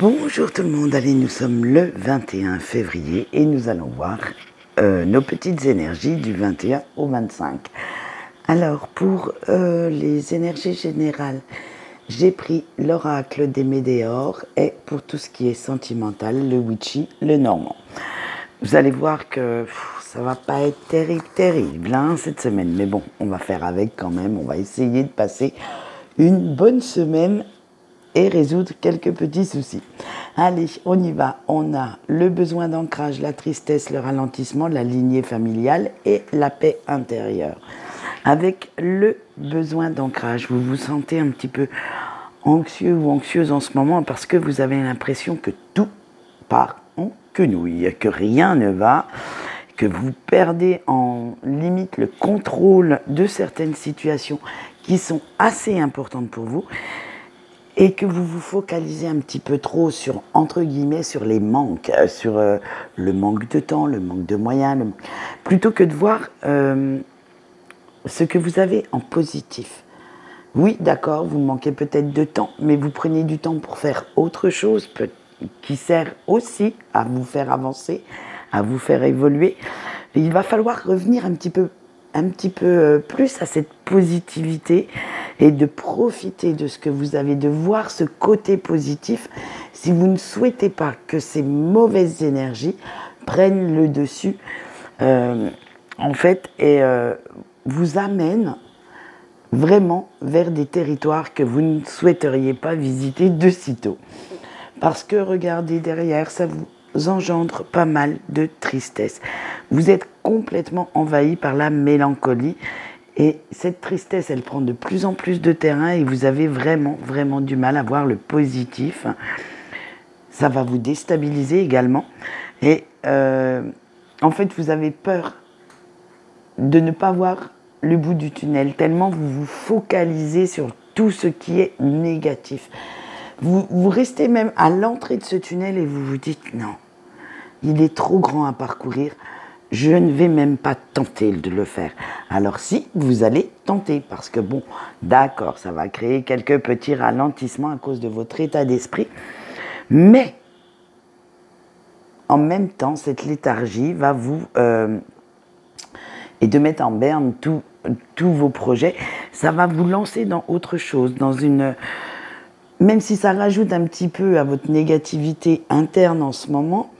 Bonjour tout le monde, allez, nous sommes le 21 février et nous allons voir nos petites énergies du 21 au 25. Alors, pour les énergies générales, j'ai pris l'oracle des Médéors et pour tout ce qui est sentimental, le Witchy, le Normand. Vous allez voir que ça va pas être terrible hein, cette semaine, mais bon, on va faire avec quand même, on va essayer de passer une bonne semaine et résoudre quelques petits soucis. Allez, on y va. On a le besoin d'ancrage, la tristesse, le ralentissement, la lignée familiale et la paix intérieure. Avec le besoin d'ancrage, vous vous sentez un petit peu anxieux ou anxieuse en ce moment parce que vous avez l'impression que tout part en quenouille, que rien ne va, que vous perdez en limite le contrôle de certaines situations qui sont assez importantes pour vous. Et que vous vous focalisez un petit peu trop sur, entre guillemets, sur les manques, sur le manque de temps, le manque de moyens, plutôt que de voir ce que vous avez en positif. Oui, d'accord, vous manquez peut-être de temps, mais vous prenez du temps pour faire autre chose qui sert aussi à vous faire avancer, à vous faire évoluer. Et il va falloir revenir un petit peu plus à cette positivité et de profiter de ce que vous avez, de voir ce côté positif si vous ne souhaitez pas que ces mauvaises énergies prennent le dessus en fait et vous amènent vraiment vers des territoires que vous ne souhaiteriez pas visiter de sitôt. Parce que regardez derrière, ça vous engendre pas mal de tristesse. Vous êtes complètement envahi par la mélancolie et cette tristesse, elle prend de plus en plus de terrain et vous avez vraiment du mal à voir le positif. Ça va vous déstabiliser également et en fait, vous avez peur de ne pas voir le bout du tunnel tellement vous vous focalisez sur tout ce qui est négatif. Vous restez même à l'entrée de ce tunnel et vous vous dites non, il est trop grand à parcourir, je ne vais même pas tenter de le faire. Alors si, vous allez tenter parce que bon, d'accord, ça va créer quelques petits ralentissements à cause de votre état d'esprit, mais en même temps, cette léthargie va vous... et de mettre en berne tous vos projets, ça va vous lancer dans autre chose, dans une... Même si ça rajoute un petit peu à votre négativité interne en ce moment,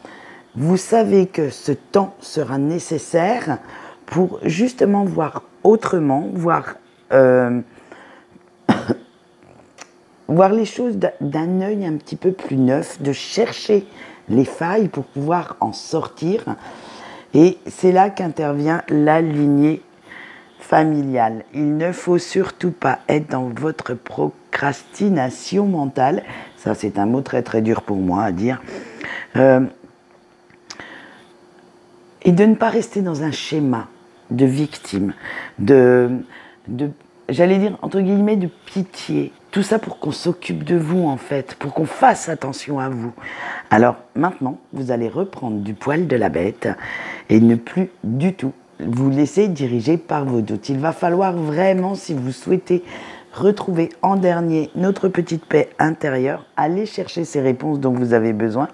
vous savez que ce temps sera nécessaire pour justement voir autrement, voir les choses d'un œil un petit peu plus neuf, de chercher les failles pour pouvoir en sortir. Et c'est là qu'intervient la lignée familiale. Il ne faut surtout pas être dans votre procrastination mentale. Ça, c'est un mot très dur pour moi à dire. Et de ne pas rester dans un schéma de victime, j'allais dire, entre guillemets, de pitié. Tout ça pour qu'on s'occupe de vous, en fait, pour qu'on fasse attention à vous. Alors, maintenant, vous allez reprendre du poil de la bête et ne plus du tout vous laisser diriger par vos doutes. Il va falloir vraiment, si vous souhaitez retrouver en dernier notre petite paix intérieure, aller chercher ces réponses dont vous avez besoin.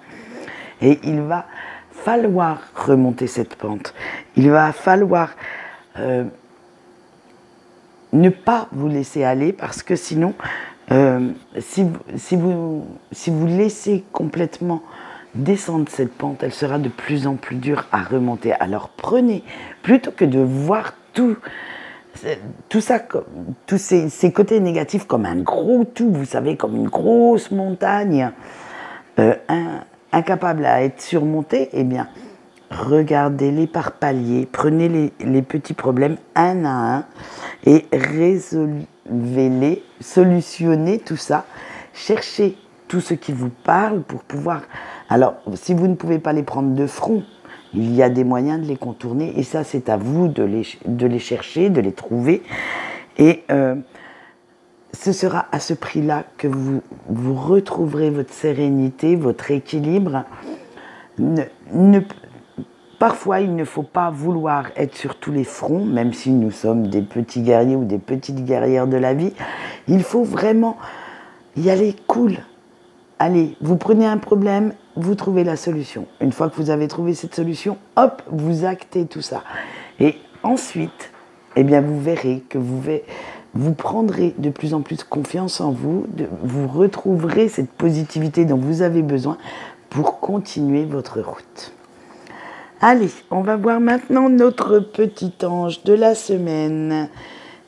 Et il va falloir remonter cette pente. Il va falloir ne pas vous laisser aller parce que sinon, si vous laissez complètement descendre cette pente, elle sera de plus en plus dure à remonter. Alors prenez, plutôt que de voir tout ça, tous ces côtés négatifs comme un gros tout, vous savez, comme une grosse montagne, incapable à être surmonté, eh bien, regardez-les par paliers, prenez les petits problèmes un à un et résolvez-les, solutionnez tout ça, cherchez tout ce qui vous parle pour pouvoir... Alors, si vous ne pouvez pas les prendre de front, il y a des moyens de les contourner et ça, c'est à vous de les chercher, de les trouver et... ce sera à ce prix-là que vous retrouverez votre sérénité, votre équilibre. Parfois, il ne faut pas vouloir être sur tous les fronts, même si nous sommes des petits guerriers ou des petites guerrières de la vie. Il faut vraiment y aller cool, allez, vous prenez un problème, vous trouvez la solution. Une fois que vous avez trouvé cette solution, hop, vous actez tout ça. Et ensuite, eh bien, vous verrez que vous prendrez de plus en plus confiance en vous, vous retrouverez cette positivité dont vous avez besoin pour continuer votre route. Allez, on va voir maintenant notre petit ange de la semaine.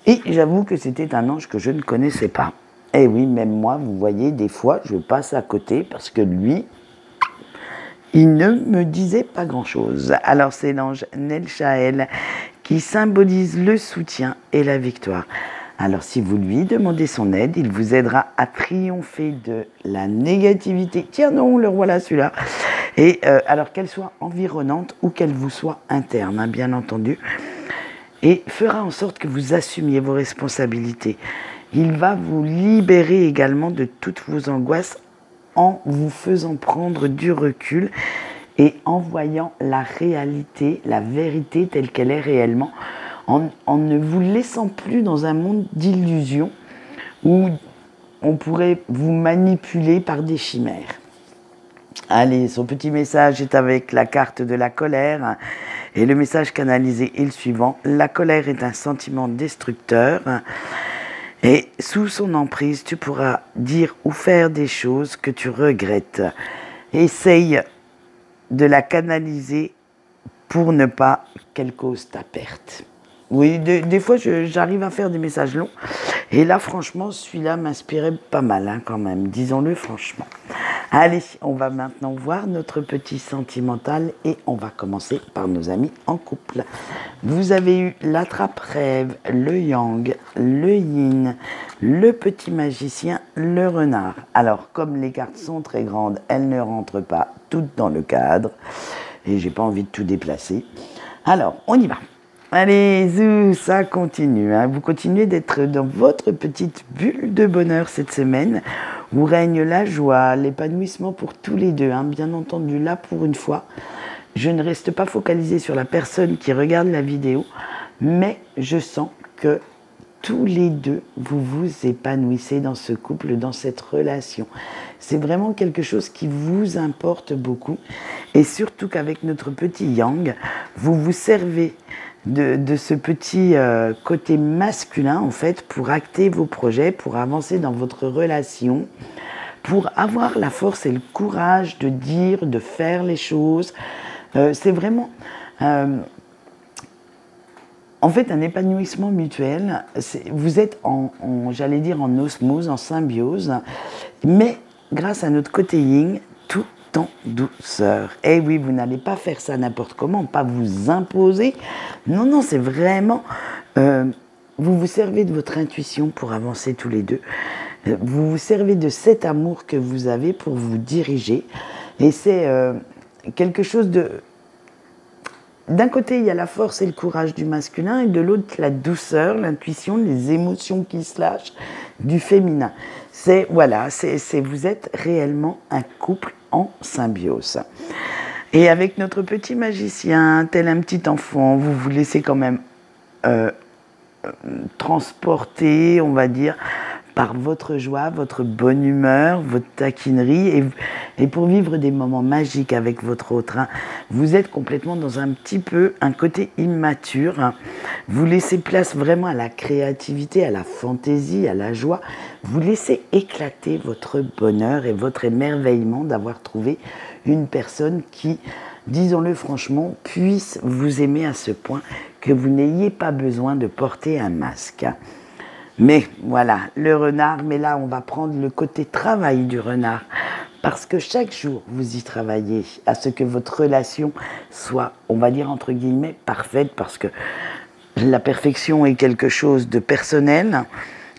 Et j'avoue que c'était un ange que je ne connaissais pas. Et oui, même moi, vous voyez, des fois, je passe à côté parce que lui, il ne me disait pas grand-chose. Alors, c'est l'ange Nelchaël qui symbolise le soutien et la victoire. Alors, si vous lui demandez son aide, il vous aidera à triompher de la négativité. Tiens non, le voilà celui-là. Et alors qu'elle soit environnante ou qu'elle vous soit interne, hein, bien entendu. Et fera en sorte que vous assumiez vos responsabilités. Il va vous libérer également de toutes vos angoisses en vous faisant prendre du recul et en voyant la réalité, la vérité telle qu'elle est réellement, en ne vous laissant plus dans un monde d'illusions où on pourrait vous manipuler par des chimères. Allez, son petit message est avec la carte de la colère et le message canalisé est le suivant. La colère est un sentiment destructeur et sous son emprise, tu pourras dire ou faire des choses que tu regrettes. Essaye de la canaliser pour ne pas qu'elle cause ta perte. Oui, des fois, j'arrive à faire des messages longs. Et là, franchement, celui-là m'inspirait pas mal, hein, quand même. Disons-le franchement. Allez, on va maintenant voir notre petit sentimental. Et on va commencer par nos amis en couple. Vous avez eu l'attrape-rêve, le yang, le yin, le petit magicien, le renard. Alors, comme les cartes sont très grandes, elles ne rentrent pas toutes dans le cadre. Et j'ai pas envie de tout déplacer. Alors, on y va. Allez, zou, ça continue. Hein. Vous continuez d'être dans votre petite bulle de bonheur cette semaine où règne la joie, l'épanouissement pour tous les deux. Hein. Bien entendu, là, pour une fois, je ne reste pas focalisée sur la personne qui regarde la vidéo, mais je sens que tous les deux, vous vous épanouissez dans ce couple, dans cette relation. C'est vraiment quelque chose qui vous importe beaucoup. Et surtout qu'avec notre petit yang, vous vous servez de ce petit côté masculin, en fait, pour acter vos projets, pour avancer dans votre relation, pour avoir la force et le courage de dire, de faire les choses. C'est vraiment... en fait, un épanouissement mutuel, vous êtes j'allais dire, en osmose, en symbiose, mais grâce à notre côté yin, tout en douceur. Et oui, vous n'allez pas faire ça n'importe comment, pas vous imposer. Non, non, c'est vraiment... vous vous servez de votre intuition pour avancer tous les deux. Vous vous servez de cet amour que vous avez pour vous diriger. Et c'est quelque chose de... D'un côté, il y a la force et le courage du masculin, et de l'autre, la douceur, l'intuition, les émotions qui se lâchent du féminin. Voilà, vous êtes réellement un couple en symbiose. Et avec notre petit magicien, tel un petit enfant, vous vous laissez quand même transporter, on va dire, par votre joie, votre bonne humeur, votre taquinerie, et pour vivre des moments magiques avec votre autre. Hein. Vous êtes complètement dans un petit peu un côté immature. Hein. Vous laissez place vraiment à la créativité, à la fantaisie, à la joie. Vous laissez éclater votre bonheur et votre émerveillement d'avoir trouvé une personne qui, disons-le franchement, puisse vous aimer à ce point que vous n'ayez pas besoin de porter un masque. Mais voilà, le renard, mais là on va prendre le côté travail du renard, parce que chaque jour vous y travaillez à ce que votre relation soit, on va dire entre guillemets, parfaite, parce que la perfection est quelque chose de personnel.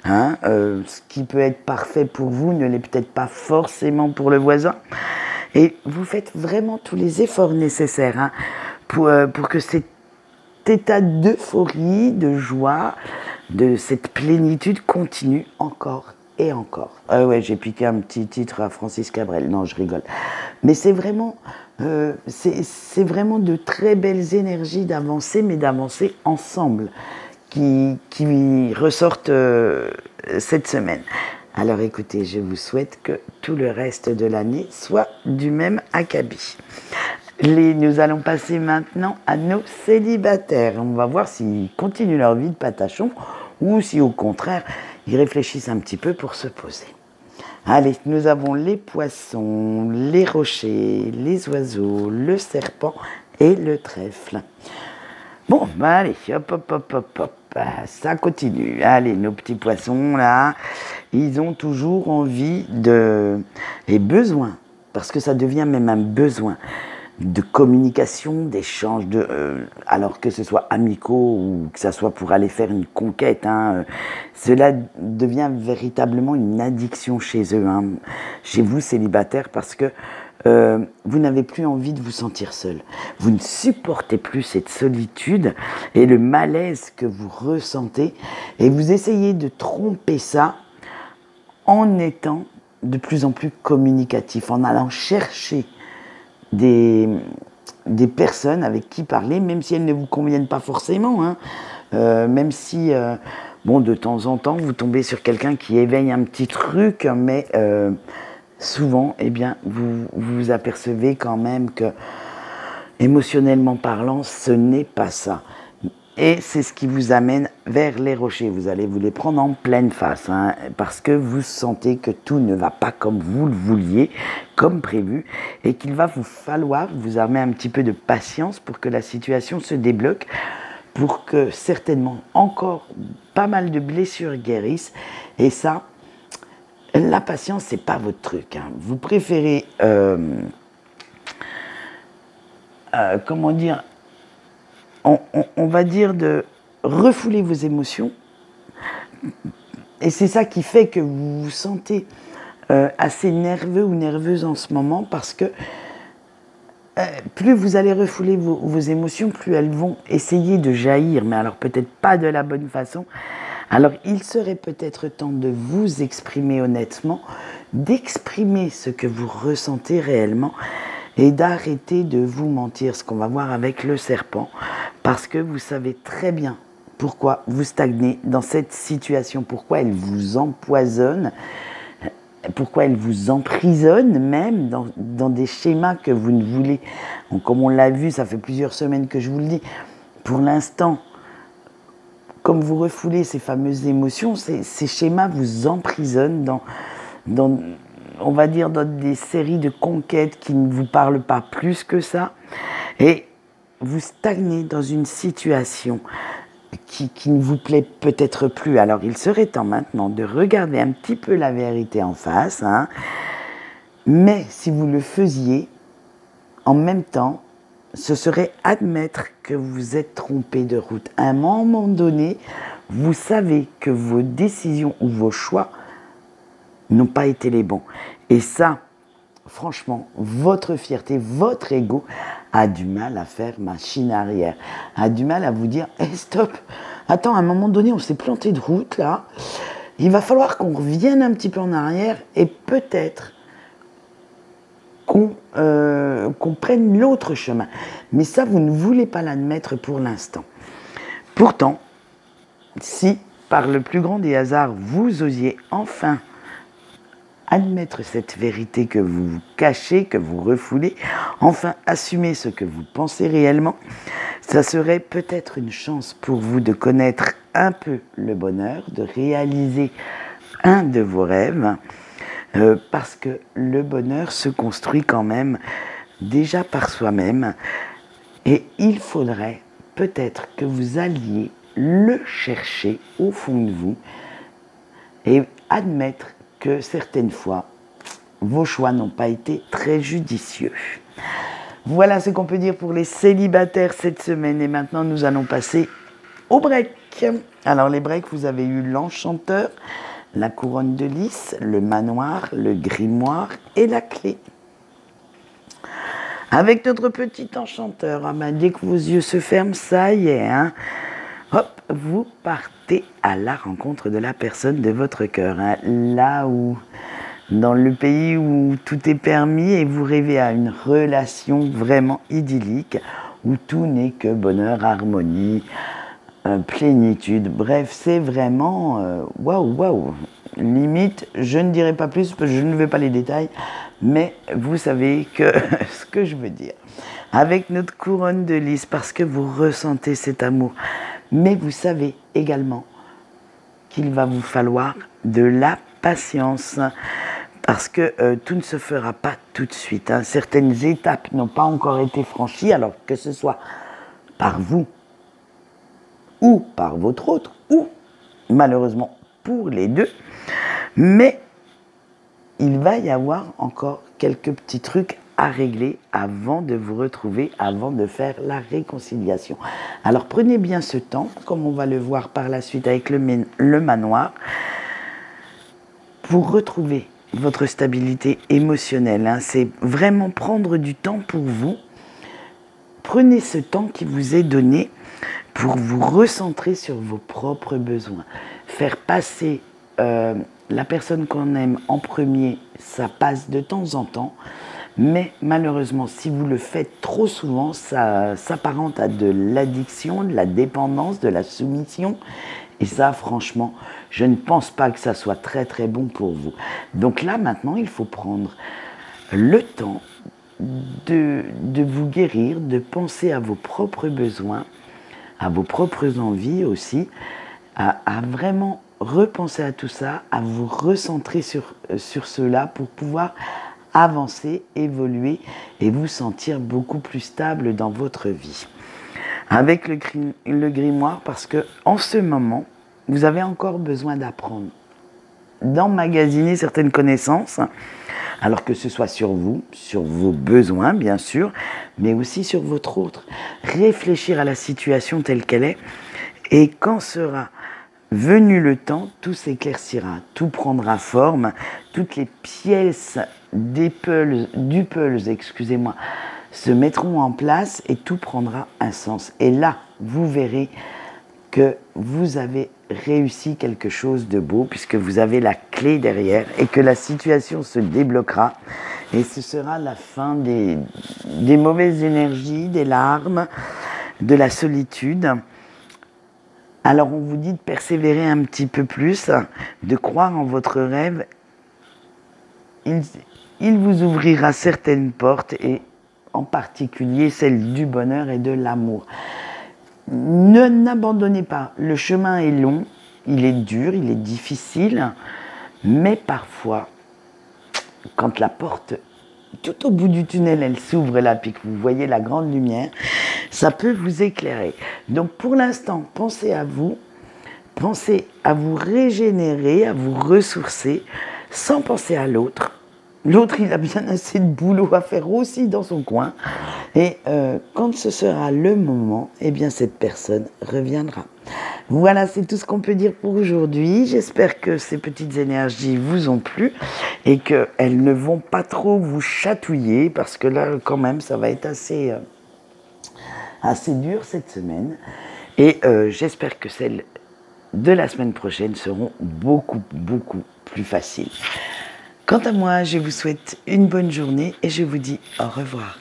Hein, ce qui peut être parfait pour vous ne l'est peut-être pas forcément pour le voisin. Et vous faites vraiment tous les efforts nécessaires, hein, pour que cet état d'euphorie, de joie, de cette plénitude continue encore et encore. Ouais, j'ai piqué un petit titre à Francis Cabrel. Non, je rigole. Mais c'est vraiment de très belles énergies d'avancer, mais d'avancer ensemble, qui ressortent cette semaine. Alors écoutez, je vous souhaite que tout le reste de l'année soit du même acabit. Nous allons passer maintenant à nos célibataires. On va voir s'ils continuent leur vie de patachon ou si au contraire, ils réfléchissent un petit peu pour se poser. Allez, nous avons les poissons, les rochers, les oiseaux, le serpent et le trèfle. Bon, bah allez, hop, hop, hop, hop, hop, ça continue. Allez, nos petits poissons, là, ils ont toujours envie et besoin, parce que ça devient même un besoin, de communication, d'échange, alors que ce soit amicaux ou que ce soit pour aller faire une conquête, cela devient véritablement une addiction chez eux, chez vous célibataires, parce que vous n'avez plus envie de vous sentir seul. Vous ne supportez plus cette solitude et le malaise que vous ressentez, et vous essayez de tromper ça en étant de plus en plus communicatif, en allant chercher des personnes avec qui parler, même si elles ne vous conviennent pas forcément, même si, de temps en temps, vous tombez sur quelqu'un qui éveille un petit truc, mais souvent, eh bien, vous vous apercevez quand même que, émotionnellement parlant, ce n'est pas ça. Et c'est ce qui vous amène vers les rochers. Vous allez vous les prendre en pleine face, parce que vous sentez que tout ne va pas comme vous le vouliez, comme prévu, et qu'il va vous falloir vous armer un petit peu de patience pour que la situation se débloque, pour que certainement encore pas mal de blessures guérissent. Et ça, la patience, c'est pas votre truc. Vous préférez, comment dire, on va dire de refouler vos émotions, et c'est ça qui fait que vous vous sentez assez nerveux ou nerveuse en ce moment, parce que plus vous allez refouler vos émotions, plus elles vont essayer de jaillir, mais alors peut-être pas de la bonne façon. Alors il serait peut-être temps de vous exprimer honnêtement, d'exprimer ce que vous ressentez réellement, et d'arrêter de vous mentir, ce qu'on va voir avec le serpent, parce que vous savez très bien pourquoi vous stagnez dans cette situation, pourquoi elle vous empoisonne, pourquoi elle vous emprisonne même dans des schémas que vous ne voulez. Donc, comme on l'a vu, ça fait plusieurs semaines que je vous le dis, pour l'instant, comme vous refoulez ces fameuses émotions, ces schémas vous emprisonnent dans on va dire, dans des séries de conquêtes qui ne vous parlent pas plus que ça, et vous stagnez dans une situation qui ne vous plaît peut-être plus. Alors il serait temps maintenant de regarder un petit peu la vérité en face, mais si vous le faisiez, en même temps, ce serait admettre que vous êtes trompé de route. À un moment donné, vous savez que vos décisions ou vos choix n'ont pas été les bons. Et ça, franchement, votre fierté, votre ego a du mal à faire machine arrière, a du mal à vous dire hey, stop, attends, à un moment donné, on s'est planté de route là, il va falloir qu'on revienne un petit peu en arrière et peut-être qu'on prenne l'autre chemin. Mais ça, vous ne voulez pas l'admettre pour l'instant. Pourtant, si par le plus grand des hasards, vous osiez enfin admettre cette vérité que vous cachez, que vous refoulez, enfin assumer ce que vous pensez réellement, ça serait peut-être une chance pour vous de connaître un peu le bonheur, de réaliser un de vos rêves, parce que le bonheur se construit quand même déjà par soi-même, et il faudrait peut-être que vous alliez le chercher au fond de vous et admettre que certaines fois, vos choix n'ont pas été très judicieux. Voilà ce qu'on peut dire pour les célibataires cette semaine. Et maintenant, nous allons passer au break. Alors, les breaks, vous avez eu l'enchanteur, la couronne de lys, le manoir, le grimoire et la clé. Avec notre petit enchanteur, dès que vos yeux se ferment, ça y est, hop, vous partez à la rencontre de la personne de votre cœur. Là où, dans le pays où tout est permis et vous rêvez à une relation vraiment idyllique, où tout n'est que bonheur, harmonie, plénitude. Bref, c'est vraiment waouh. limite, je ne dirai pas plus, parce que je ne veux pas les détails, mais vous savez que ce que je veux dire. Avec notre couronne de lys, parce que vous ressentez cet amour, mais vous savez également qu'il va vous falloir de la patience, parce que tout ne se fera pas tout de suite. Hein. Certaines étapes n'ont pas encore été franchies, alors que ce soit par vous, ou par votre autre, ou malheureusement pour les deux, mais il va y avoir encore quelques petits trucs à régler avant de vous retrouver, avant de faire la réconciliation. Alors prenez bien ce temps, comme on va le voir par la suite avec le manoir, pour retrouver votre stabilité émotionnelle. Hein. C'est vraiment prendre du temps pour vous. Prenez ce temps qui vous est donné pour vous recentrer sur vos propres besoins. Faire passer la personne qu'on aime en premier, ça passe de temps en temps, mais malheureusement, si vous le faites trop souvent, ça s'apparente à de l'addiction, de la dépendance, de la soumission, et ça, franchement, je ne pense pas que ça soit très très bon pour vous. Donc là, maintenant, il faut prendre le temps de vous guérir, de penser à vos propres besoins, à vos propres envies aussi, à vraiment repenser à tout ça, à vous recentrer sur cela pour pouvoir avancer, évoluer et vous sentir beaucoup plus stable dans votre vie. Avec le grimoire, parce que en ce moment, vous avez encore besoin d'apprendre, d'emmagasiner certaines connaissances, alors que ce soit sur vous, sur vos besoins bien sûr, mais aussi sur votre autre. Réfléchir à la situation telle qu'elle est, et quand sera venu le temps, tout s'éclaircira, tout prendra forme, toutes les pièces du puzzle, excusez-moi, se mettront en place et tout prendra un sens. Et là, vous verrez que vous avez réussi quelque chose de beau puisque vous avez la clé derrière et que la situation se débloquera et ce sera la fin des mauvaises énergies, des larmes, de la solitude. Alors on vous dit de persévérer un petit peu plus, de croire en votre rêve. Il vous ouvrira certaines portes et en particulier celle du bonheur et de l'amour. N'abandonnez pas, le chemin est long, il est dur, il est difficile, mais parfois, quand la porte, tout au bout du tunnel, elle s'ouvre là, puis que vous voyez la grande lumière, ça peut vous éclairer. Donc pour l'instant, pensez à vous régénérer, à vous ressourcer, sans penser à l'autre. L'autre, il a bien assez de boulot à faire aussi dans son coin. Et quand ce sera le moment, eh bien cette personne reviendra. Voilà, c'est tout ce qu'on peut dire pour aujourd'hui. J'espère que ces petites énergies vous ont plu et qu'elles ne vont pas trop vous chatouiller parce que là, quand même, ça va être assez dur cette semaine. Et j'espère que celles de la semaine prochaine seront beaucoup, beaucoup plus faciles. Quant à moi, je vous souhaite une bonne journée et je vous dis au revoir.